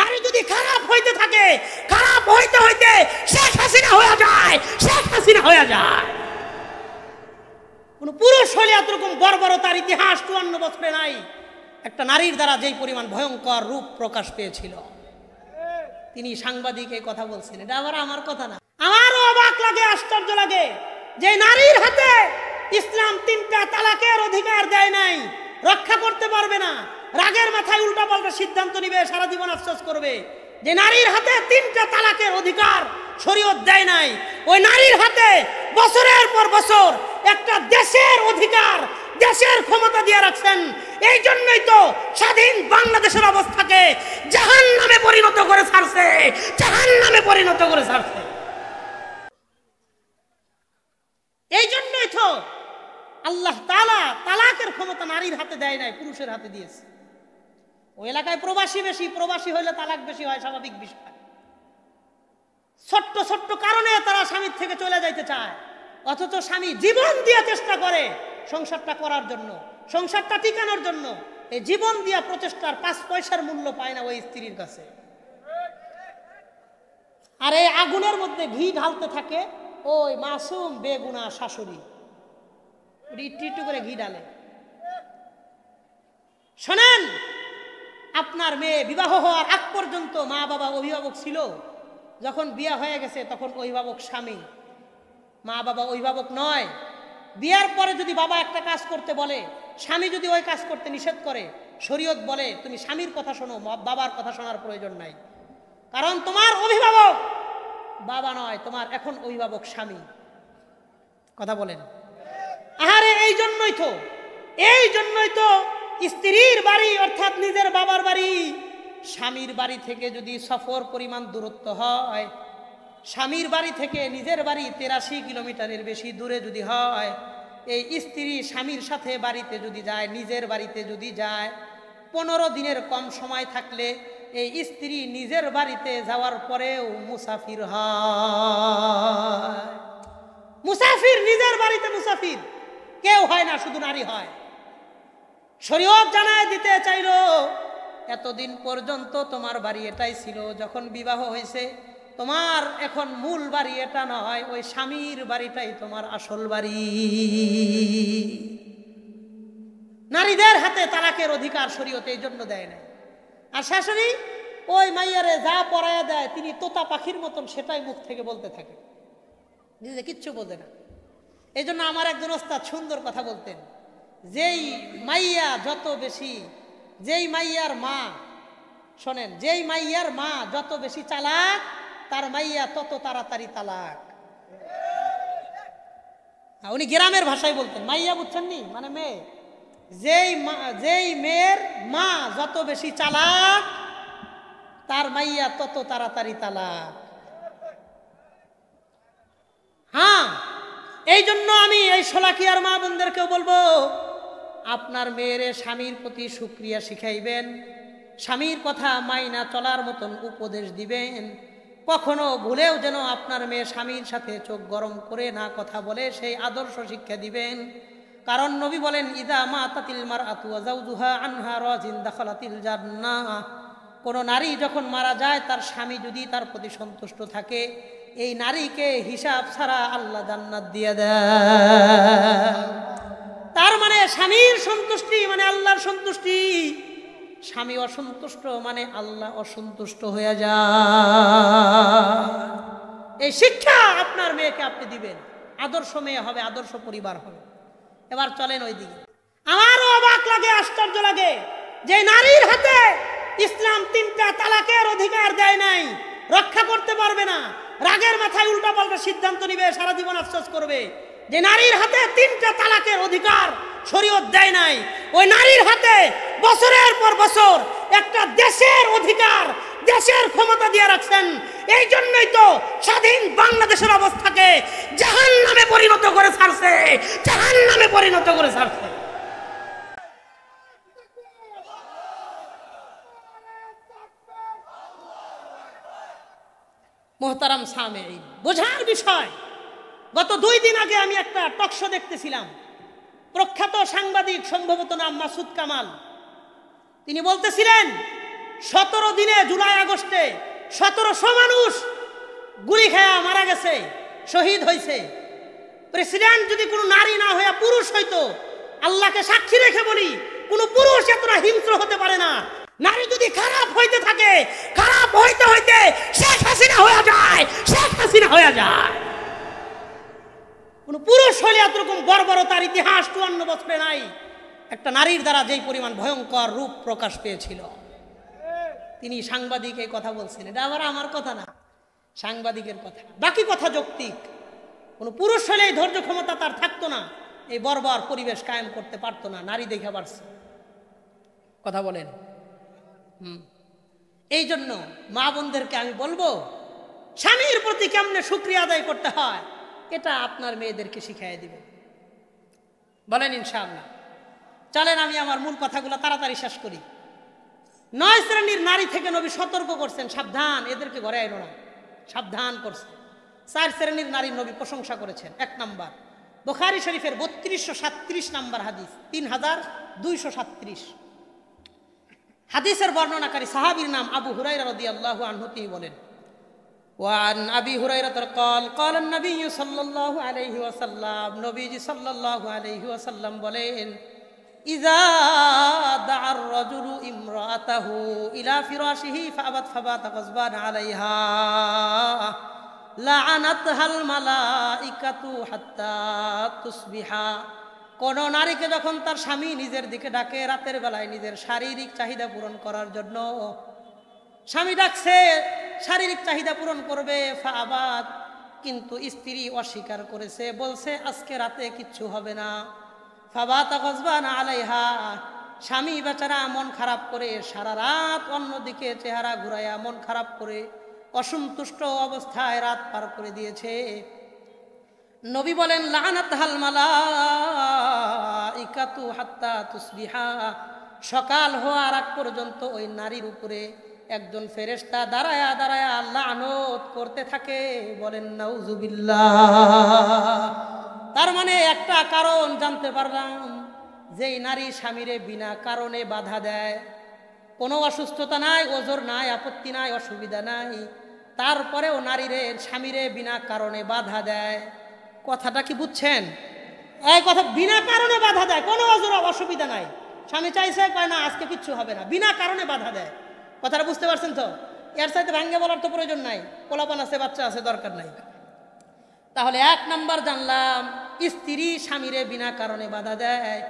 নারী যদি খারাপ হইতে থাকে, খারাপ হইতে হইতে শেখ হাসিনা হয়ে যায়, শেখ হাসিনা হয়ে যায়। কোন পুরুষ হলে এতরকম বর্বরতার ইতিহাস 54 বছরে নাই। একটা নারীর দ্বারা যেই পরিমাণ ভয়ঙ্কর রূপ প্রকাশ পেয়েছিল, তিনি সাংবাদিক এই কথা বলছেন। এটা আবার আমার কথা না, আমারও অবাক লাগে, আশ্চর্য লাগে যে নারীর হাতে ইসলাম 3টা তালাকের অধিকার দেয় নাই, রক্ষা করতে পারবে না, রাগের মাথায় উল্টাপাল্টা সিদ্ধান্ত নিবে, সারা জীবন আফসোস করবে। যে নারীর হাতে 3টা তালাকের অধিকার শরীয়ত দেয় নাই, ওই নারীর হাতে বছরের পর বছর একটা দেশের অধিকার, দেশের ক্ষমতা দিয়ে রাখছেন। এই জন্যই তো স্বাধীন বাংলাদেশের অবস্থাকে জাহান্নামে পরিণত করে ছাড়ছে, জাহান্নামে পরিণত করে ছাড়ছে। এই জন্যই তো আল্লাহ তাআলা তালাকের ক্ষমতা নারীর হাতে দেয় নাই, পুরুষের হাতে দিয়েছে। ওই এলাকায় প্রবাসী বেশি, প্রবাসী হইলে তালাক বেশি হয়, স্বাভাবিক বিষয়। ছোট্ট ছোট্ট কারণে তারা স্বামীর থেকে চলে যাইতে চায়, অথচ স্বামী জীবন দিয়ে চেষ্টা করে সংসারটা করার জন্য, সংসারটা টিকানোর জন্য। এই জীবন দিয়া প্রচেষ্টার 5 পয়সার মূল্য পায় না ওই স্ত্রীর কাছে। আর এই আগুনের মধ্যে ঘি ঢালতে থাকে ওই মাসুম বেগুনা শাশুড়ি, একটু করে ঘি ঢালে। শোনেন, আপনার মেয়ে বিবাহ হওয়ার আগ পর্যন্ত মা বাবা অভিভাবক ছিল, যখন বিয়ে হয়ে গেছে তখন অভিভাবক স্বামী, মা বাবা অভিভাবক নয়। বিয়ার পরে যদি বাবা একটা কাজ করতে বলে, স্বামী যদি ওই কাজ করতে নিষেধ করে, শরীয়ত বলে তুমি স্বামীর কথা শোনো, বাবার কথা শোনার প্রয়োজন নাই। কারণ তোমার অভিভাবক বাবা নয়, তোমার এখন অভিভাবক স্বামী। কথা বলেন? আরে এই জন্যই তো স্ত্রীর বাড়ি অর্থাৎ নিজের বাবার বাড়ি স্বামীর বাড়ি থেকে যদি সফর পরিমাণ দূরত্ব হয়, স্বামীর বাড়ি থেকে নিজের বাড়ি 83 কিলোমিটারের বেশি দূরে যদি হয়, এই স্ত্রী স্বামীর সাথে বাড়িতে যদি যায়, নিজের বাড়িতে যদি যায়, 15 দিনের কম সময় থাকলে এই স্ত্রী নিজের বাড়িতে যাওয়ার পরেও মুসাফির হয়। মুসাফির, নিজের বাড়িতে মুসাফির কেউ হয় না, শুধু নারী হয়। শরীয়ত জানায় দিতে চাইল, এতদিন পর্যন্ত তোমার বাড়ি এটাই ছিল, যখন বিবাহ হয়েছে তোমার এখন মূল বাড়ি এটা নয়, ওই স্বামীর বাড়িটাই তোমার আসল বাড়ি। নারীদের হাতে তালাকের অধিকার শরীয়ত এই জন্য দেয় না। আর শাশুড়ি ওই মাইয়ারে যা পড়ায় দেয়, তিনি তোতা পাখির মতন সেটাই মুখ থেকে বলতে থাকে, নিজে কিচ্ছু বোঝে না। এই জন্য আমার একজন ওস্তাদ সুন্দর কথা বলতেন, যেই মাইয়া যত বেশি, যেই মাইয়ার মা, শোনেন, যেই মাইয়ার মা যত বেশি চালাক, তার মাইয়া তত তাড়াতাড়ি তালাক। উনি গ্রামের ভাষায় বলতেন, মাইয়া বুঝছেন নি, মানে মেয়ে। যেই মেয়ের মা যত বেশি চালাক, তার মাইয়া তত তাড়াতাড়ি তালাক। হ্যাঁ, এই জন্য আমি এই শোলাকিয়ার মা বোনদেরকেও বলবো, আপনার মেয়ের স্বামীর প্রতি শুকরিয়া শিখাইবেন, স্বামীর কথা মাইনা চলার মতন উপদেশ দিবেন। কখনো ভুলেও যেন আপনার মেয়ে স্বামীর সাথে চোখ গরম করে না কথা বলে, সেই আদর্শ শিক্ষা দিবেন। কারণ নবী বলেন, ইদা মাতাতিল মারআতু ওয়া যাওজুহা আনহা রাজিন দাখালাতিল জান্নাহ। কোন নারী যখন মারা যায়, তার স্বামী যদি তার প্রতি সন্তুষ্ট থাকে, এই নারীকে হিসাব ছাড়া আল্লাহ জান্নাত দিয়ে দেয়। তার মানে স্বামীর সন্তুষ্টি মানে আল্লাহর সন্তুষ্টি, স্বামী অসন্তুষ্ট মানে আল্লাহ অসন্তুষ্ট হয়ে যায়। এই শিক্ষা আপনার মেয়েকে আপনি দিবেন, আদর্শ মেয়ে হবে, আদর্শ পরিবার হবে। এবার চলেন ওই দিকে। আমারও অবাক লাগে, আশ্চর্য লাগে যে নারীর হাতে ইসলাম 3টা তালাকের অধিকার দেয় নাই, রক্ষা করতে পারবে না, রাগের মাথায় উল্টাপাল্টা সিদ্ধান্ত নিবে, সারা জীবন আফসোস করবে। যে নারীর হাতে 3টা তালাকের অধিকার শরীয়ত দেয় নাই, ওই নারীর হাতে বছরের পর বছর একটা দেশের অধিকার, দেশের ক্ষমতা দিয়ে রাখছেন। এই জন্যই তো স্বাধীন বাংলাদেশের অবস্থাকে জাহান্নামে পরিণত করে ছাড়ছে, জাহান্নামে পরিণত করে ছাড়ছে। মোহতারাম সামেঈন, বোঝার বিষয়। গত 2 দিন আগে আমি একটা টকশো দেখতেছিলাম, প্রখ্যাত সাংবাদিক, সম্ভবত নাম মাসুদ কামাল, তিনি বলতেছিলেন 17 দিনে জুলাই আগস্ট আগস্টে 1700 মানুষ গুলি খেয়া মারা গেছে, শহীদ হয়েছে। প্রেসিডেন্ট যদি কোনো নারী না হয়ে পুরুষ হইতো, আল্লাহকে সাক্ষী রেখে বলি, কোনো পুরুষ এতটা হিংস্র হতে পারে না। নারী যদি খারাপ হইতে থাকে, খারাপ হইতে হইতে শেখ হাসিনা হয়ে যায়, শেখ হাসিনা হয়ে যায়। কোন পুরুষ হলে এতরকম বর্বরতার ইতিহাস 54 বছরে নাই। একটা নারীর দ্বারা যেই পরিমাণ ভয়ঙ্কর রূপ প্রকাশ পেয়েছিল। তিনি সাংবাদিক এই কথা বলছেন, এটা আবার আমার কথা না, সাংবাদিকের কথা। বাকি কথা যৌক্তিক। কোন পুরুষ হলে এই ধৈর্য ক্ষমতা তার থাকতো না, এই বর্বর পরিবেশ কায়েম করতে পারতো না। নারী দেখে পারছে, কথা বলেন। এই জন্য মা বোনদেরকে আমি বলবো, স্বামীর প্রতি কেমনে শুকরিয়া আদায় করতে হয় এটা আপনার মেয়েদেরকে শিখিয়ে দিবেন, বলেন ইনশাআল্লাহ। চলেন আমি আমার মূল কথাগুলো তাড়াতাড়ি শেষ করি। 9 শ্রেণীর নারী থেকে নবী সতর্ক করছেন, সাবধান, এদেরকে ঘরে আইনো না, সাবধান করছেন। 4 শ্রেণীর নারীর নবী প্রশংসা করেছেন। 1 নাম্বার, বুখারী শরীফের 3237 নাম্বার হাদিস, 3237 হাদিসের বর্ণনাকারী সাহাবীর নাম আবু হুরায়রা রাদিয়াল্লাহু আনহু। তিনি বলেন, ওয়ান আবি হুরায়রা قال قال النبي صلى الله عليه وسلم, নবীজি সাল্লাল্লাহু আলাইহি ওয়াসাল্লাম বলেন, ইযা দা'a الرجل امرأته الى فراشه فابت فبات غضبان عليها لعنتها الملائكة حتى تصبح। কোন নারীকে যখন তার স্বামী নিজের দিকে ডাকে রাতের বেলায় নিজের শারীরিক চাহিদা পূরণ করার জন্য, স্বামী ডাকছে শারীরিক চাহিদা পূরণ করবে, ফাবাত, কিন্তু স্ত্রী অস্বীকার করেছে, বলছে আজকে রাতে কিচ্ছু হবে না। ফাবাত গজবান আলাইহা, স্বামী বেচারা মন খারাপ করে সারা রাত অন্যদিকে চেহারা ঘুরাইয়া মন খারাপ করে অসন্তুষ্ট অবস্থায় রাত পার করে দিয়েছে। নবী বলেন, লানাতহাল মালাইকাতু হাত্তা তুসবিহা, সকাল হওয়ার আগ পর্যন্ত ওই নারীর উপরে একজন ফেরেশতা দাঁড়ায়া দাঁড়ায়া লানত করতে থাকে, বলেন নাউজুবিল্লাহ। তার মানে একটা কারণ জানতে পারলাম, যেই নারী স্বামীরে বিনা কারণে বাধা দেয়, কোনো অসুস্থতা নাই, ওজর নাই, আপত্তি নাই, অসুবিধা নাই, তারপরেও নারীরে স্বামীরে বিনা কারণে বাধা দেয়। কথাটা কি বুঝছেন? এই কথা, বিনা কারণে বাধা দেয়, কোনো ওজর অসুবিধা নাই, স্বামী চাইছে কয় না আজকে কিচ্ছু হবে না, বিনা কারণে বাধা দেয়। কথাটা বুঝতে পারছেন তো? এর সাথে ভাঙ্গে বলার তো প্রয়োজন নাই, পোলাপান আছে, বাচ্চা আছে, দরকার নাই। তাহলে 1 নাম্বার জানলাম, স্ত্রী স্বামীরে বিনা কারণে বাধা দেয়।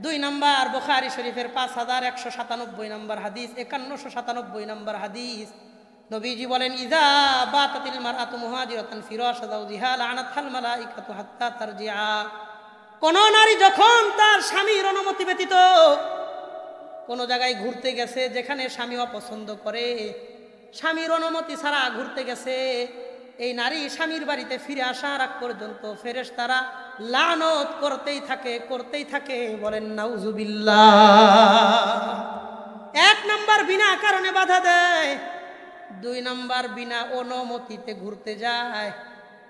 2 নাম্বার, বুখারী শরীফের 5197 নাম্বার হাদিস, 5197 নাম্বার হাদিস, নবীজি বলেন, ইযা বাতাতিল মারআতু মুহাজিরাতান ফিরাশা যাওজিহা লানাতহাল মালাইকাতু হাত্তা তারজিআ। কোন নারী যখন তার স্বামীর অনুমতি ব্যতীত কোন জায়গায় ঘুরতে গেছে, যেখানে স্বামী অপছন্দ করে, স্বামীর অনুমতি ছাড়া ঘুরতে গেছে, এই নারী স্বামীর বাড়িতে ফিরে আসার আগ পর্যন্ত ফেরেশতারা লানত করতেই থাকে, করতেই থাকে, বলেন নাউজুবিল্লাহ। 1 নাম্বার বিনা কারণে বাধা দেয়, 2 নাম্বার বিনা অনুমতিতে ঘুরতে যায়,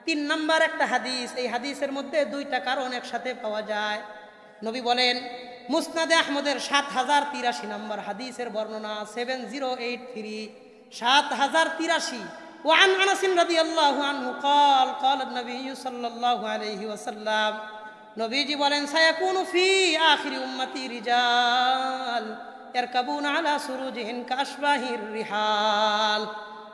3 নাম্বার একটা হাদিস, এই হাদিসের মধ্যে 2টা কারণ একসাথে পাওয়া যায়। নবী বলেন, মুসনাদে আহমদের 7083 নাম্বার হাদিসের বর্ণনা, 7083, 7083। وعن انس رضي الله عنه قال قال النبي صلى الله عليه وسلم, নবীজি বলেন, সায়াকুনু ফি আখিরি উম্মতি রিজাল ইয়ারকাবুনা আলা সুরুজিহিন কাশবাহির রিহাল।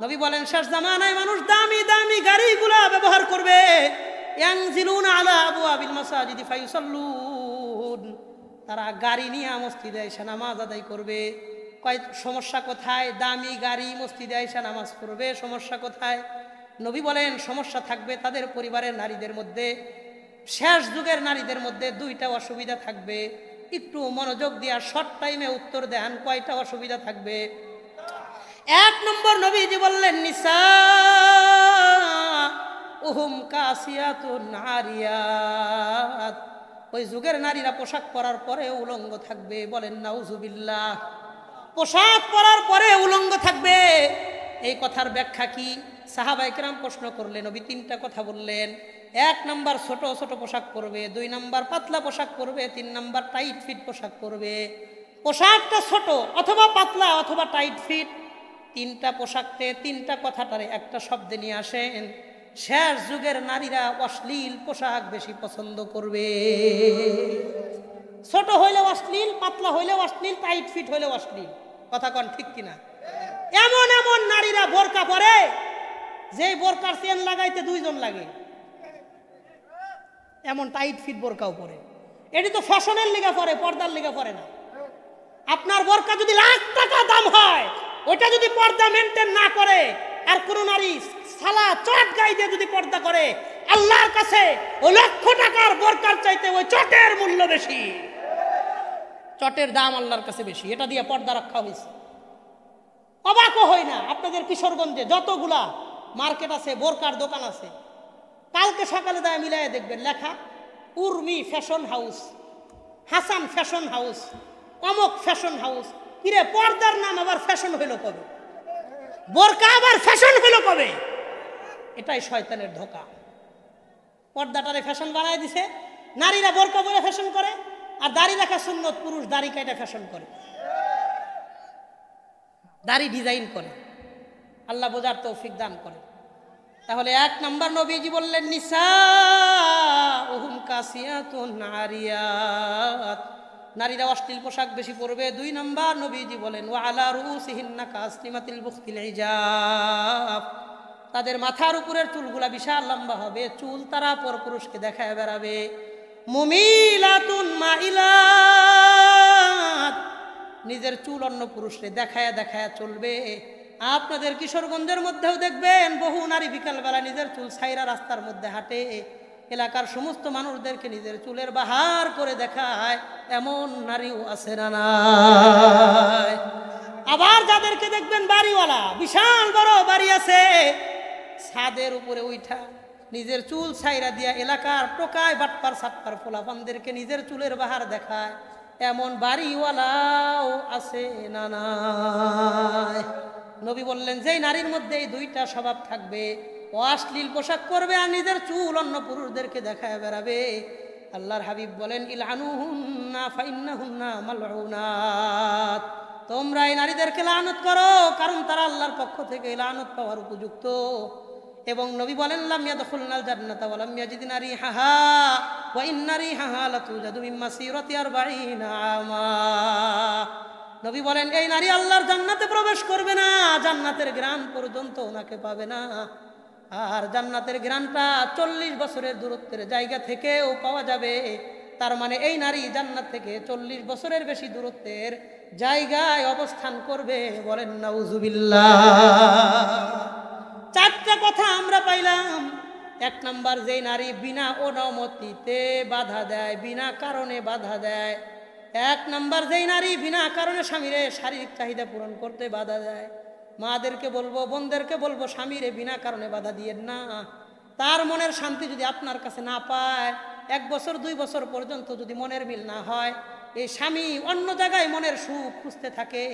নবী বলেন, শেষ জামানায় মানুষ দামি দামি গাড়িগুলা ব্যবহার করবে, ইয়ানজিলুনা আলা আবওয়াবিল মাসাজিদি ফায়ুসাল্লুন, তারা গাড়ি নিয়ে মসজিদে এসে নামাজ আদায় করবে। কয় সমস্যা কোথায়? দামি গাড়ি মসজিদে এসে নামাজ পড়বে, সমস্যা কোথায়? নবী বলেন, সমস্যা থাকবে তাদের পরিবারের নারীদের মধ্যে, শেষ যুগের নারীদের মধ্যে 2টা অসুবিধা থাকবে। একটু মনোযোগ দিয়া শর্ট টাইমে উত্তর দেন, কয়টা অসুবিধা থাকবে? 1 নম্বর, নবীজি বললেন, নিসাউহুম কাসিয়াতুন আরিয়াত, ওই যুগের নারীরা পোশাক পরার পরে উলঙ্গ থাকবে, বলেন নাউজুবিল্লাহ। পোশাক পরার পরে উলঙ্গ থাকবে, এই কথার ব্যাখ্যা কি? সাহাবায়ে কেরাম প্রশ্ন করলেন, নবী 3টা কথা বললেন। 1 নাম্বার ছোট ছোট পোশাক পরবে, 2 নাম্বার পাতলা পোশাক পরবে, 3 নাম্বার টাইট ফিট পোশাক পরবে। পোশাকটা ছোট অথবা পাতলা অথবা টাইট ফিট, তিনটা পোশাকতে তিনটা কথাটারে একটা শব্দে নিয়ে আসেন, শেষ যুগের নারীরা অশ্লীল পোশাক বেশি পছন্দ করবে। ছোট হইলেও অশ্লীল, পাতলা হইলেও অশ্লীল, টাইট ফিট হইলেও অশ্লীল। কথা কন ঠিক কিনা? এমন এমন নারীরা বোরকা পরে যে বোরকার চেন লাগাইতে দুইজন লাগে, এমন টাইট ফিট বোরকাও পরে। এটি তো ফ্যাশনের লিগা পরে, পর্দার লিগা পরে না। আপনার বোরকা যদি লাখ টাকা দাম হয়, ওটা যদি পর্দা মেনটেন না করে, আর কোন নারী সালা চট গায়ে দিয়ে যদি পর্দা করে, আল্লাহর কাছে ওই লক্ষ টাকার বোরকার চাইতে ওই চটের মূল্য বেশি, চটের দাম আল্লাহর কাছে বেশি। এটা দিয়ে পর্দা রক্ষা হয়েছে। অবাকও হয় না, আপনাদের কিশোরগঞ্জে যতগুলা মার্কেট আছে, বোরকার দোকান আছে, কালকে সকালে দায় মিলাই দেখবেন লেখা Urmi fashion house, Hasan fashion house, অমক ফ্যাশন হাউস। কিরে, পর্দার নাম আবার ফ্যাশন হইল কবে? বোরকা আবার ফ্যাশন হইল কবে? এটাই শয়তানের ধোঁকা। পর্দাটারে ফ্যাশন বানায় দিছে, নারীরা বোরকা পরে ফ্যাশন করে, আর দাড়ি রাখা সুন্নত, পুরুষ দাড়ি কাটা ফ্যাশন করে, দাড়ি ডিজাইন করে। আল্লাহ বোঝার তৌফিক দান করে। তাহলে এক নাম্বার নবীজি বললেন নিসাউহুম কাসিয়াতুন আরিয়াত, নারীরা অশ্লীল পোশাক বেশি পরবে। দুই নাম্বার নবীজি বলেন ওয়া আলা রুসিহিন্না কাসনিমাতিল বুখতিল হিজাব, তাদের মাথার উপরের চুলগুলা বিশাল লম্বা হবে, চুল তারা পরপুরুষকে দেখায় বেড়াবে। মুমিলাতুন মাইলাত, নিজের চুল অন্য পুরুষকে দেখায় দেখায় চলবে। আপনাদের কিশোরগঞ্জের মধ্যেও দেখবেন বহু নারী বিকালবেলা নিজের চুল ছাইরা রাস্তার মধ্যে হাঁটে, এলাকার সমস্ত মানুষদেরকে নিজের চুলের বাহার করে দেখায়। এমন নারীও আছে না নাই? আবার যাদেরকে দেখবেন বাড়িওয়ালা, বিশাল বড় বাড়ি আছে, ছাদের উপরে উঠা নিজের চুল ছাইরা দিয়া এলাকার টোকায় বাটপার সাটপার ফোলাপানদেরকে নিজের চুলের বাহার দেখায়, এমন বাড়িওয়ালাও আছে না নাই? নবী বললেন যেই নারীর মধ্যে এই দুইটা স্বভাব থাকবে, অশ্লীল পোশাক করবে আর নিজের চুল অন্য পুরুষদেরকে দেখায় বেড়াবে, আল্লাহর হাবিব বলেন ইলআনুহুন্না ফাইন্নাহুন্না মালউনাত, তোমরা এই নারীদেরকে লানত করো, কারণ তারা আল্লাহর পক্ষ থেকে লানত পাওয়ার উপযুক্ত। এবং নবী বলেন লাম ইয়াদখুলনাল জান্নাতা ওয়া লাম ইয়াজিদনা রিহাহা ওয়া ইন্না রিহাহা লাতুজাদু মিন মাসিরাতি 40 আমা। নবী বলেন এই নারী আল্লাহর জান্নাতে প্রবেশ করবে না, জান্নাতের ঘ্রাণ পর্যন্ত ওনাকে পাবে না। আর জান্নাতের ঘ্রাণটা 40 বছরের দূরত্বের জায়গা থেকেও পাওয়া যাবে। তার মানে এই নারী জান্নাত থেকে 40 বছরের বেশি দূরত্বের জায়গায় অবস্থান করবে। বলেন নাউজুবিল্লাহ। চারটা কথা আমরা পাইলাম। এক নাম্বার, যে নারী বিনা অনুমতিতে বাধা দেয়, বিনা কারণে বাধা দেয়। এক নাম্বার, যেই নারী বিনা কারণে স্বামীরে শারীরিক চাহিদা পূরণ করতে বাধা দেয়। মাদেরকে বলবো, বোনদেরকে বলবো, স্বামীরে বিনা কারণে বাধা দিয়েন না। তার মনের শান্তি যদি আপনার কাছে না পায়, 1 বছর 2 বছর পর্যন্ত যদি মনের মিল না হয়, এই স্বামী অন্য জায়গায় মনের সুখ খুঁজতে থাকে,